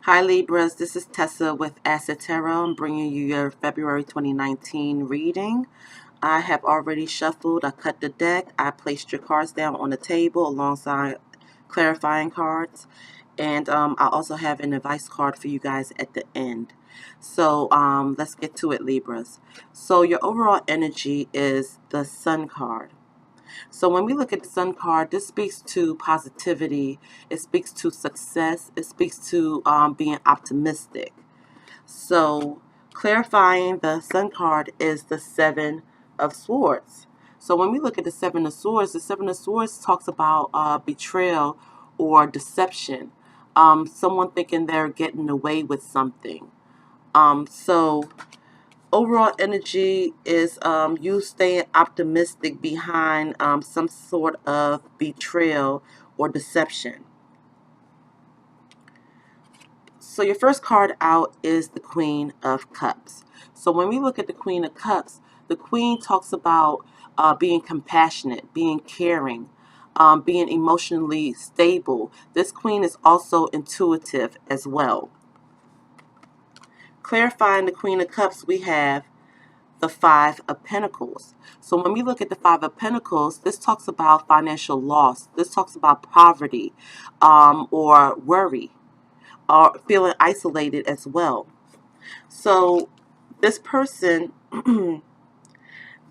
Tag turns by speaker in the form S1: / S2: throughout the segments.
S1: Hi Libras, this is Tessa with Asset Tarot. I'm bringing you your February 2019 reading. I have already shuffled, I cut the deck, I placed your cards down on the table alongside clarifying cards, and I also have an advice card for you guys at the end. So let's get to it, Libras. So your overall energy is the Sun card. So when we look at the Sun card, this speaks to positivity. It speaks to success. It speaks to being optimistic. So clarifying the Sun card is the Seven of Swords. So when we look at the Seven of Swords talks about betrayal or deception. Someone thinking they're getting away with something. So overall energy is you staying optimistic behind some sort of betrayal or deception. So your first card out is the Queen of Cups. So when we look at the Queen of Cups, the Queen talks about being compassionate, being caring, being emotionally stable. This Queen is also intuitive as well. Clarifying the Queen of Cups, we have the Five of Pentacles. So when we look at the Five of Pentacles, this talks about financial loss. This talks about poverty or worry or feeling isolated as well. So this person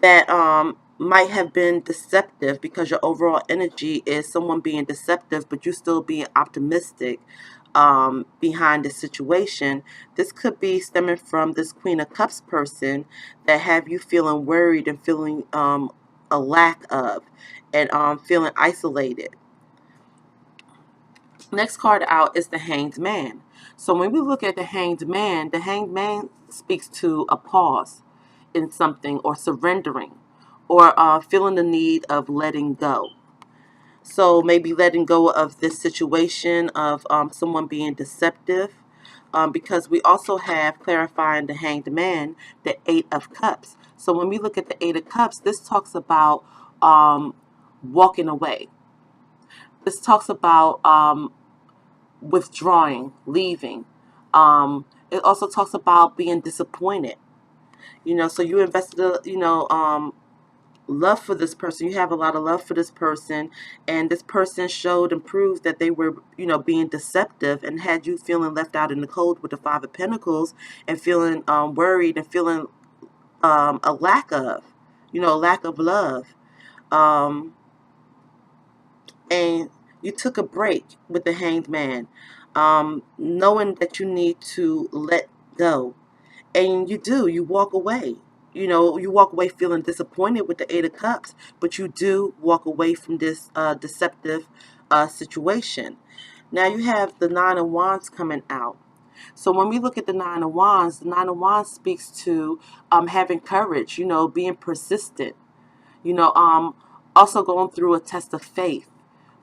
S1: that might have been deceptive, because your overall energy is someone being deceptive, but you still being optimistic behind the situation. This could be stemming from this Queen of Cups person that have you feeling worried and feeling a lack of, and feeling isolated. Next card out is the Hanged Man. So when we look at the Hanged Man speaks to a pause in something, or surrendering, or feeling the need of letting go. So maybe letting go of this situation of someone being deceptive, because we also have, clarifying the Hanged Man, the Eight of Cups. So when we look at the Eight of Cups, this talks about walking away. This talks about withdrawing, leaving. It also talks about being disappointed. So you invested, love for this person. You have a lot of love for this person, and this person showed and proved that they were, being deceptive, and had you feeling left out in the cold with the Five of Pentacles, and feeling worried, and feeling a lack of, lack of love. Um, and you took a break with the Hanged Man, knowing that you need to let go. And you walk away. You walk away feeling disappointed with the Eight of Cups, but you do walk away from this deceptive situation. Now you have the Nine of Wands coming out. So when we look at the Nine of Wands speaks to having courage, being persistent, you know, um, also going through a test of faith,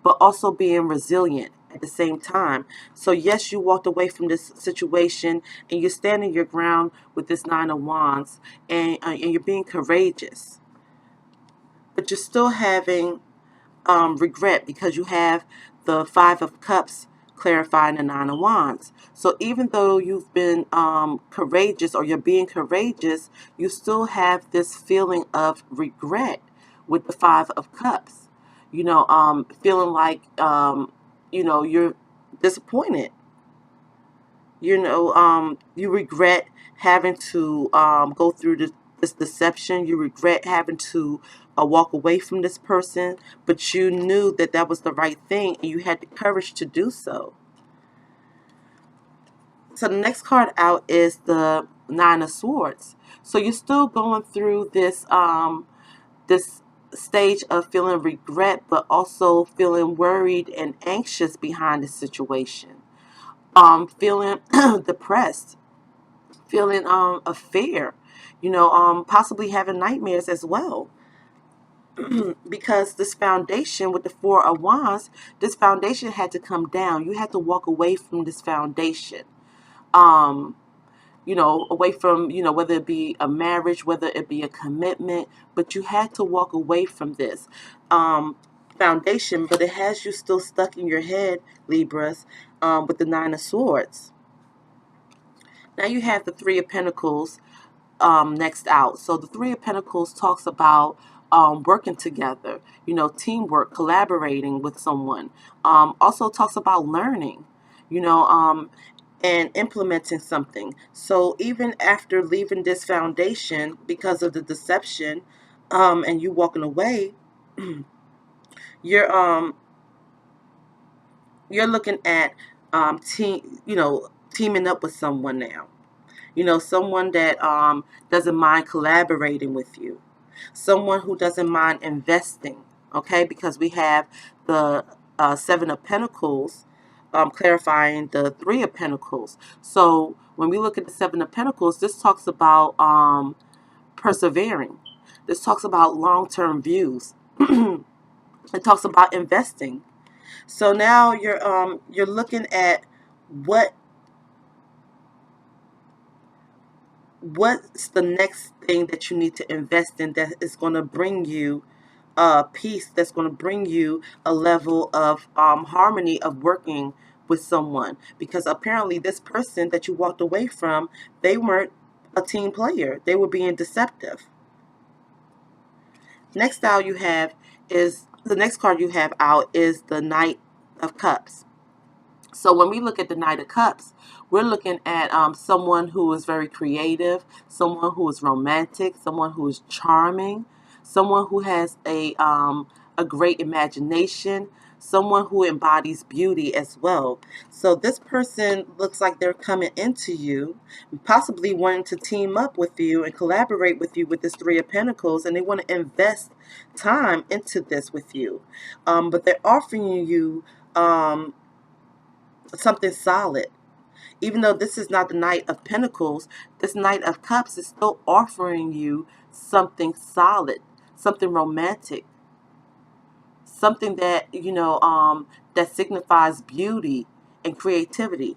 S1: but also being resilient at the same time. So yes, you walked away from this situation, and you're standing your ground with this Nine of Wands, and you're being courageous, but you're still having regret, because you have the Five of Cups clarifying the Nine of Wands. So even though you've been courageous, or you're being courageous, you still have this feeling of regret with the Five of Cups. Feeling like you're disappointed. You regret having to go through this deception. You regret having to walk away from this person, but you knew that that was the right thing, and you had the courage to do so. So the next card out is the Nine of Swords. So you're still going through this stage of feeling regret, but also feeling worried and anxious behind the situation. Feeling depressed, feeling of fear, possibly having nightmares as well. Because this foundation with the Four of Wands, this foundation had to come down. You had to walk away from this foundation. Um, Away from, whether it be a marriage, whether it be a commitment, but you had to walk away from this foundation, but it has you still stuck in your head, Libras, with the Nine of Swords. Now you have the Three of Pentacles next out. So the Three of Pentacles talks about working together, teamwork, collaborating with someone. Also talks about learning, you know, and implementing something. So even after leaving this foundation because of the deception, and you walking away, you're you're looking at teaming up with someone now. Someone that doesn't mind collaborating with you, someone who doesn't mind investing, okay? Because we have the Seven of Pentacles clarifying the Three of Pentacles. So when we look at the Seven of Pentacles, this talks about persevering. This talks about long-term views. It talks about investing. So now you're looking at what what's the next thing that you need to invest in that is going to bring you peace, that's going to bring you a level of harmony of working with someone. Because apparently this person that you walked away from, they weren't a team player. They were being deceptive. Next out you have is the next card you have out is the Knight of Cups. So when we look at the Knight of Cups, we're looking at someone who is very creative, someone who is romantic, someone who is charming, someone who has a great imagination, someone who embodies beauty as well. So this person looks like they're coming into you, possibly wanting to team up with you and collaborate with you with this Three of Pentacles, and they want to invest time into this with you. But they're offering you something solid. Even though this is not the Knight of Pentacles, this Knight of Cups is still offering you something solid, something romantic, something that, that signifies beauty and creativity.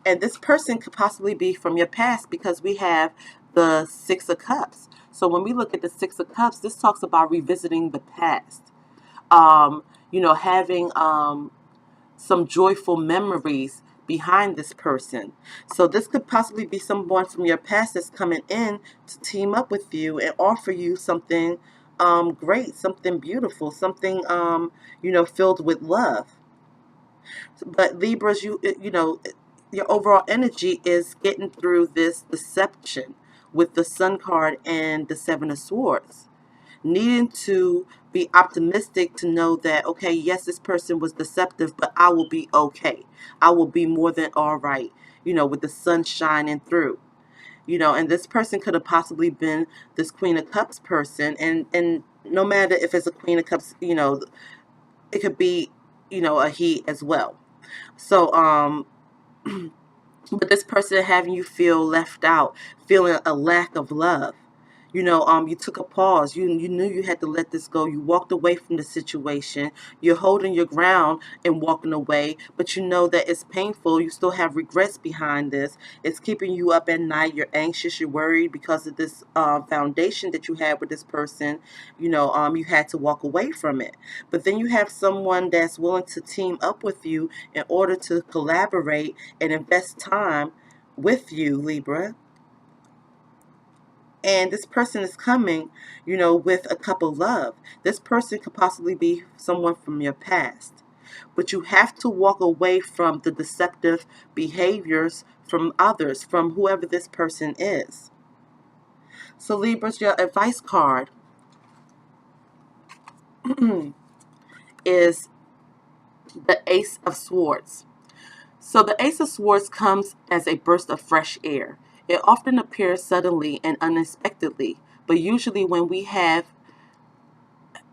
S1: And this person could possibly be from your past because we have the Six of Cups. So when we look at the Six of Cups, this talks about revisiting the past. Having some joyful memories behind this person. So this could possibly be someone from your past that's coming in to team up with you and offer you something great, something beautiful, something filled with love. But Libras, your overall energy is getting through this deception with the Sun card and the Seven of Swords, needing to be optimistic to know that, okay, yes, this person was deceptive, but I will be okay. I will be more than all right, with the sun shining through. And this person could have possibly been this Queen of Cups person, and no matter if it's a Queen of Cups, it could be, a he as well. So, but this person having you feel left out, feeling a lack of love. You took a pause. You knew you had to let this go. You walked away from the situation. You're holding your ground and walking away, but you know that it's painful. You still have regrets behind this. It's keeping you up at night. You're anxious. You're worried because of this foundation that you had with this person. You had to walk away from it. But then you have someone that's willing to team up with you in order to collaborate and invest time with you, Libra. And this person is coming, with a cup of love. This person could possibly be someone from your past. But you have to walk away from the deceptive behaviors from others, from whoever this person is. So Libras, your advice card is the Ace of Swords. So the Ace of Swords comes as a burst of fresh air. It often appears suddenly and unexpectedly, but usually when we have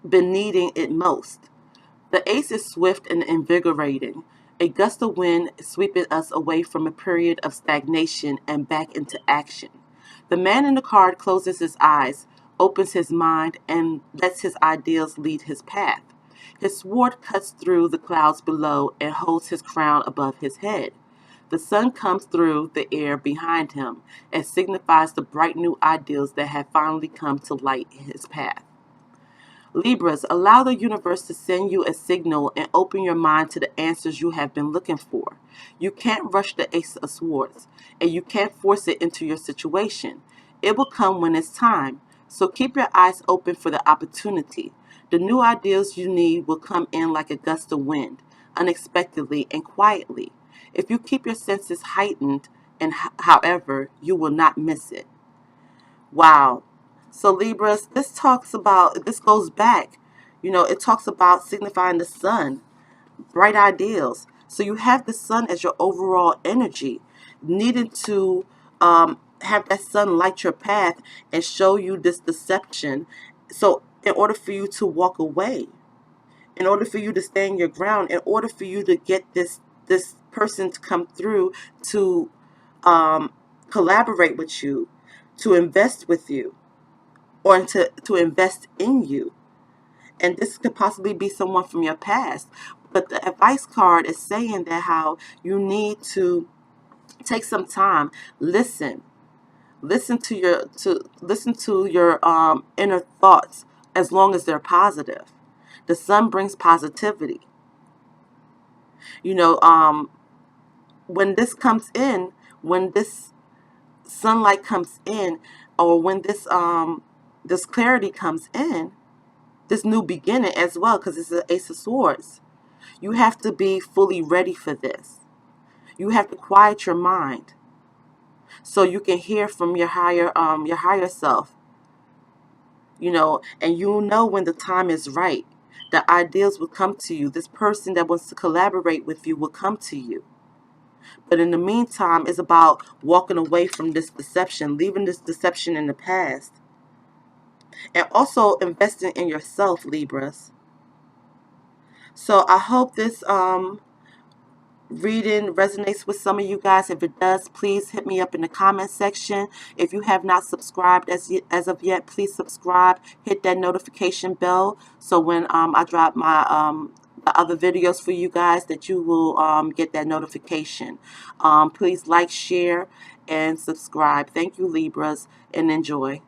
S1: been needing it most. The ace is swift and invigorating, a gust of wind sweeping us away from a period of stagnation and back into action. The man in the card closes his eyes, opens his mind, and lets his ideals lead his path. His sword cuts through the clouds below and holds his crown above his head. The sun comes through the air behind him and signifies the bright new ideals that have finally come to light in his path. Libras, allow the universe to send you a signal and open your mind to the answers you have been looking for. You can't rush the Ace of Swords, and you can't force it into your situation. It will come when it's time, so keep your eyes open for the opportunity. The new ideas you need will come in like a gust of wind, unexpectedly and quietly. If you keep your senses heightened, and however, you will not miss it. Wow. So Libras, this goes back, it talks about signifying the sun, bright ideals. So you have the sun as your overall energy, needing to have that sun light your path and show you this deception. So in order for you to walk away, in order for you to stand your ground, in order for you to get this person to come through to collaborate with you, to invest with you, or to invest in you. And this could possibly be someone from your past. But the advice card is saying that how you need to take some time, listen to your inner thoughts, as long as they're positive. The sun brings positivity. You know, when this comes in, when this sunlight comes in, or when this clarity comes in, this new beginning as well, because it's the Ace of Swords. You have to be fully ready for this. You have to quiet your mind so you can hear from your higher self. And you'll know when the time is right. The ideas will come to you. This person that wants to collaborate with you will come to you. But in the meantime, it's about walking away from this deception, leaving this deception in the past, and also investing in yourself, Libras. So I hope this reading resonates with some of you guys. If it does, please hit me up in the comment section. If you have not subscribed as of yet, please subscribe. Hit that notification bell so when I drop my the other videos for you guys, that you will get that notification. Please like, share, and subscribe. Thank you, Libras, and enjoy.